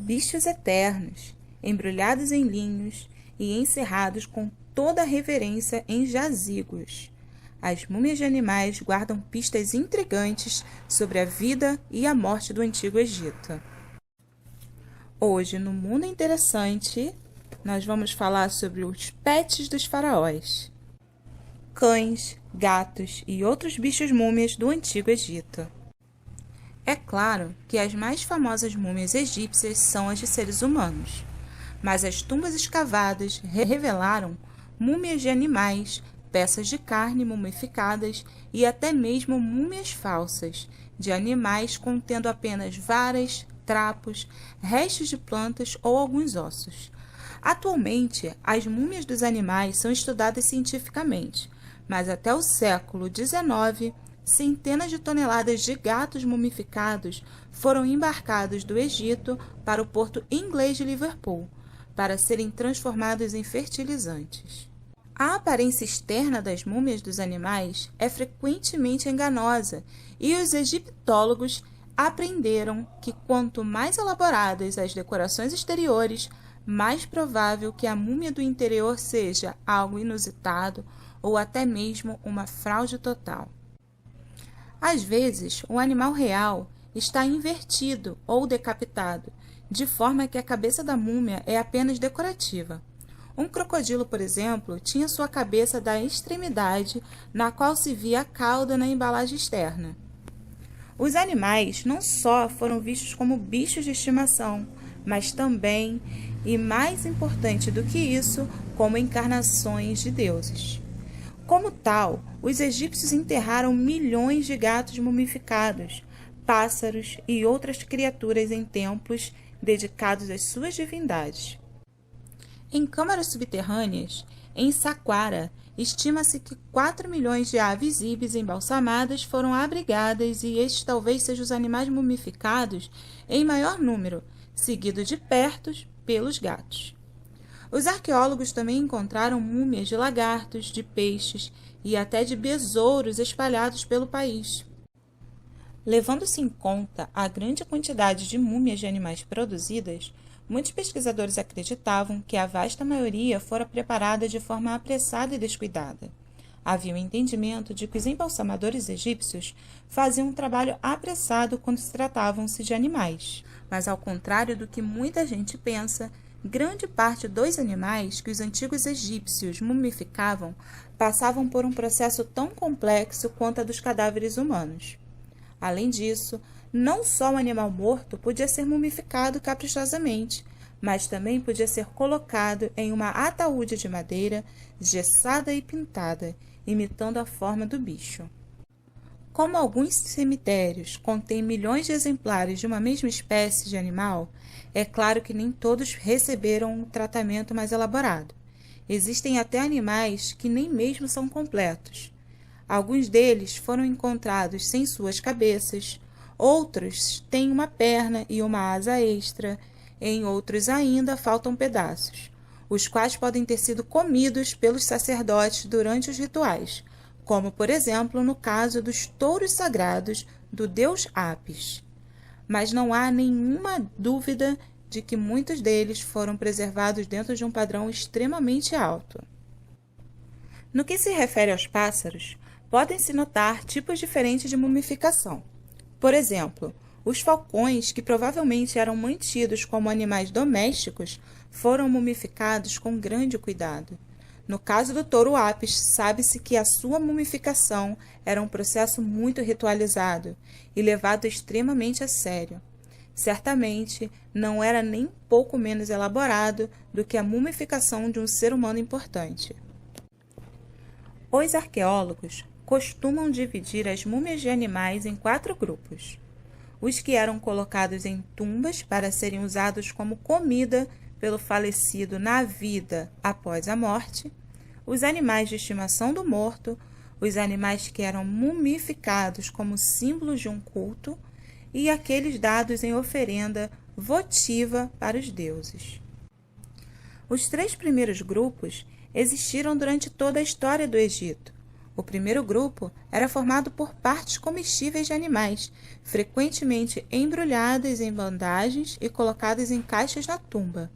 bichos eternos, embrulhados em linhos e encerrados com toda a reverência em jazigos. As múmias de animais guardam pistas intrigantes sobre a vida e a morte do Antigo Egito. Hoje, no Mundo Interessante, nós vamos falar sobre os pets dos faraós, cães, gatos e outros bichos múmias do Antigo Egito. É claro que as mais famosas múmias egípcias são as de seres humanos, mas as tumbas escavadas revelaram múmias de animais, peças de carne mumificadas e até mesmo múmias falsas, de animais contendo apenas varas, trapos, restos de plantas ou alguns ossos. Atualmente, as múmias dos animais são estudadas cientificamente, mas até o século XIX, centenas de toneladas de gatos mumificados foram embarcados do Egito para o porto inglês de Liverpool, para serem transformados em fertilizantes. A aparência externa das múmias dos animais é frequentemente enganosa e os egiptólogos aprenderam que quanto mais elaboradas as decorações exteriores, mais provável que a múmia do interior seja algo inusitado ou até mesmo uma fraude total. Às vezes, o animal real está invertido ou decapitado, de forma que a cabeça da múmia é apenas decorativa. Um crocodilo, por exemplo, tinha sua cabeça da extremidade na qual se via a cauda na embalagem externa. Os animais não só foram vistos como bichos de estimação, mas também, e mais importante do que isso, como encarnações de deuses. Como tal, os egípcios enterraram milhões de gatos mumificados, pássaros e outras criaturas em templos dedicados às suas divindades. Em câmaras subterrâneas, em Saqqara, estima-se que 4 milhões de aves ibis embalsamadas foram abrigadas e estes talvez sejam os animais mumificados em maior número, seguido de perto pelos gatos. Os arqueólogos também encontraram múmias de lagartos, de peixes e até de besouros espalhados pelo país. Levando-se em conta a grande quantidade de múmias de animais produzidas, muitos pesquisadores acreditavam que a vasta maioria fora preparada de forma apressada e descuidada. Havia o entendimento de que os embalsamadores egípcios faziam um trabalho apressado quando se tratavam-se de animais. Mas, ao contrário do que muita gente pensa, grande parte dos animais que os antigos egípcios mumificavam passavam por um processo tão complexo quanto a dos cadáveres humanos. Além disso, não só o animal morto podia ser mumificado caprichosamente, mas também podia ser colocado em uma ataúde de madeira, gessada e pintada, imitando a forma do bicho. Como alguns cemitérios contêm milhões de exemplares de uma mesma espécie de animal, é claro que nem todos receberam um tratamento mais elaborado. Existem até animais que nem mesmo são completos. Alguns deles foram encontrados sem suas cabeças, outros têm uma perna e uma asa extra, em outros ainda faltam pedaços, os quais podem ter sido comidos pelos sacerdotes durante os rituais, como, por exemplo, no caso dos touros sagrados do deus Apis. Mas não há nenhuma dúvida de que muitos deles foram preservados dentro de um padrão extremamente alto. No que se refere aos pássaros, podem-se notar tipos diferentes de mumificação. Por exemplo, os falcões, que provavelmente eram mantidos como animais domésticos, foram mumificados com grande cuidado. No caso do touro Apis, sabe-se que a sua mumificação era um processo muito ritualizado e levado extremamente a sério. Certamente, não era nem pouco menos elaborado do que a mumificação de um ser humano importante. Os arqueólogos costumam dividir as múmias de animais em 4 grupos. Os que eram colocados em tumbas para serem usados como comida pelo falecido na vida após a morte, os animais de estimação do morto, os animais que eram mumificados como símbolos de um culto e aqueles dados em oferenda votiva para os deuses. Os 3 primeiros grupos existiram durante toda a história do Egito. O primeiro grupo era formado por partes comestíveis de animais, frequentemente embrulhadas em bandagens e colocadas em caixas na tumba.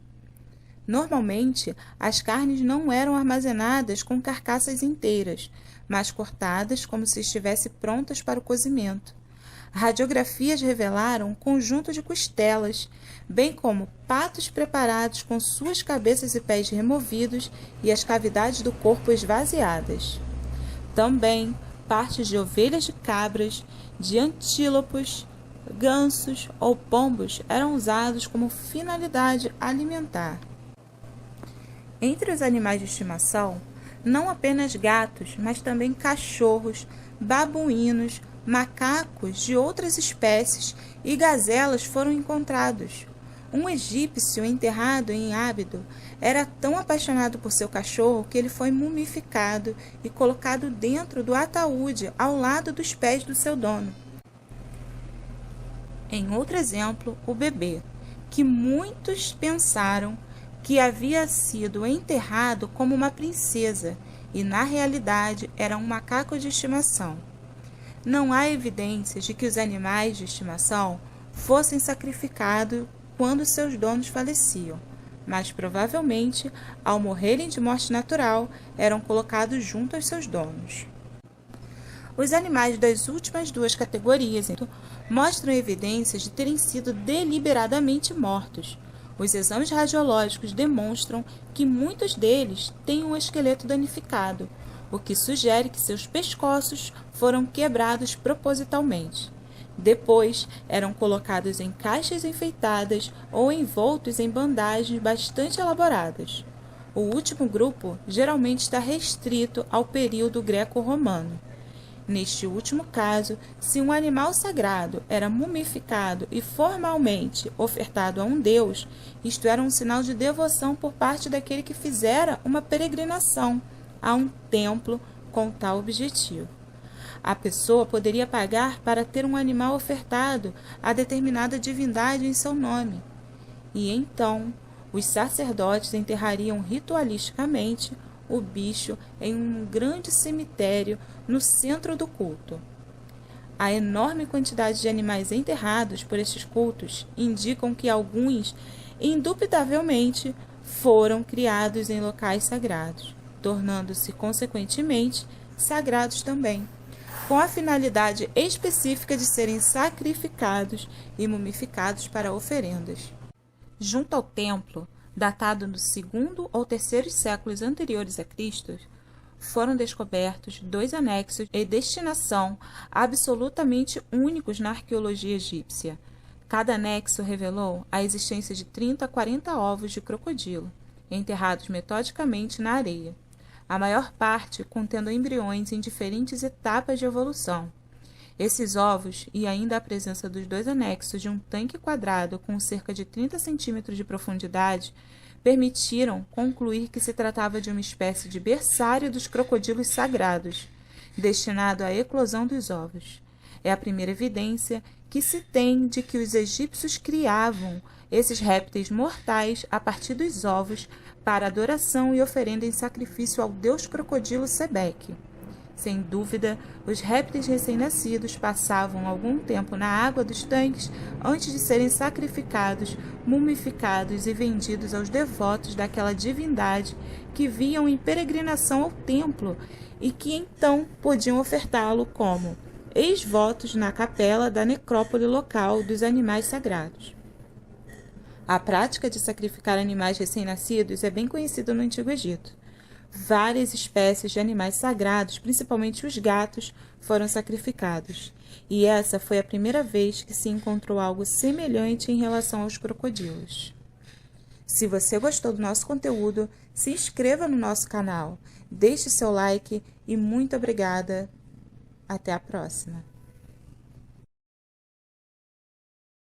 Normalmente, as carnes não eram armazenadas com carcaças inteiras, mas cortadas como se estivessem prontas para o cozimento. Radiografias revelaram um conjunto de costelas, bem como patos preparados com suas cabeças e pés removidos e as cavidades do corpo esvaziadas. Também partes de ovelhas de cabras, de antílopes, gansos ou pombos eram usados como finalidade alimentar. Entre os animais de estimação, não apenas gatos, mas também cachorros, babuínos, macacos de outras espécies e gazelas foram encontrados. Um egípcio enterrado em Ábido era tão apaixonado por seu cachorro que ele foi mumificado e colocado dentro do ataúde ao lado dos pés do seu dono. Em outro exemplo, o bebê, que muitos pensaram que havia sido enterrado como uma princesa e, na realidade, era um macaco de estimação. Não há evidências de que os animais de estimação fossem sacrificados quando seus donos faleciam, mas provavelmente, ao morrerem de morte natural, eram colocados junto aos seus donos. Os animais das últimas duas categorias mostram evidências de terem sido deliberadamente mortos. Os exames radiológicos demonstram que muitos deles têm um esqueleto danificado, o que sugere que seus pescoços foram quebrados propositalmente. Depois, eram colocados em caixas enfeitadas ou envoltos em bandagens bastante elaboradas. O último grupo geralmente está restrito ao período greco-romano. Neste último caso, se um animal sagrado era mumificado e formalmente ofertado a um deus, isto era um sinal de devoção por parte daquele que fizera uma peregrinação a um templo com tal objetivo. A pessoa poderia pagar para ter um animal ofertado a determinada divindade em seu nome. E então, os sacerdotes enterrariam ritualisticamente o bicho em um grande cemitério no centro do culto. A enorme quantidade de animais enterrados por estes cultos indicam que alguns, indubitavelmente, foram criados em locais sagrados, tornando-se, consequentemente, sagrados também, com a finalidade específica de serem sacrificados e mumificados para oferendas. Junto ao templo, datado no 2º ou 3º séculos anteriores a Cristo, foram descobertos 2 anexos de destinação absolutamente únicos na arqueologia egípcia. Cada anexo revelou a existência de 30 a 40 ovos de crocodilo, enterrados metodicamente na areia, a maior parte contendo embriões em diferentes etapas de evolução. Esses ovos, e ainda a presença dos 2 anexos de um tanque quadrado com cerca de 30 centímetros de profundidade, permitiram concluir que se tratava de uma espécie de berçário dos crocodilos sagrados, destinado à eclosão dos ovos. É a primeira evidência que se tem de que os egípcios criavam esses répteis mortais a partir dos ovos para adoração e oferenda em sacrifício ao deus crocodilo Sebeque. Sem dúvida, os répteis recém-nascidos passavam algum tempo na água dos tanques antes de serem sacrificados, mumificados e vendidos aos devotos daquela divindade que vinham em peregrinação ao templo e que então podiam ofertá-lo como ex-votos na capela da necrópole local dos animais sagrados. A prática de sacrificar animais recém-nascidos é bem conhecida no Antigo Egito. Várias espécies de animais sagrados, principalmente os gatos, foram sacrificados. E essa foi a primeira vez que se encontrou algo semelhante em relação aos crocodilos. Se você gostou do nosso conteúdo, se inscreva no nosso canal, deixe seu like e muito obrigada. Até a próxima!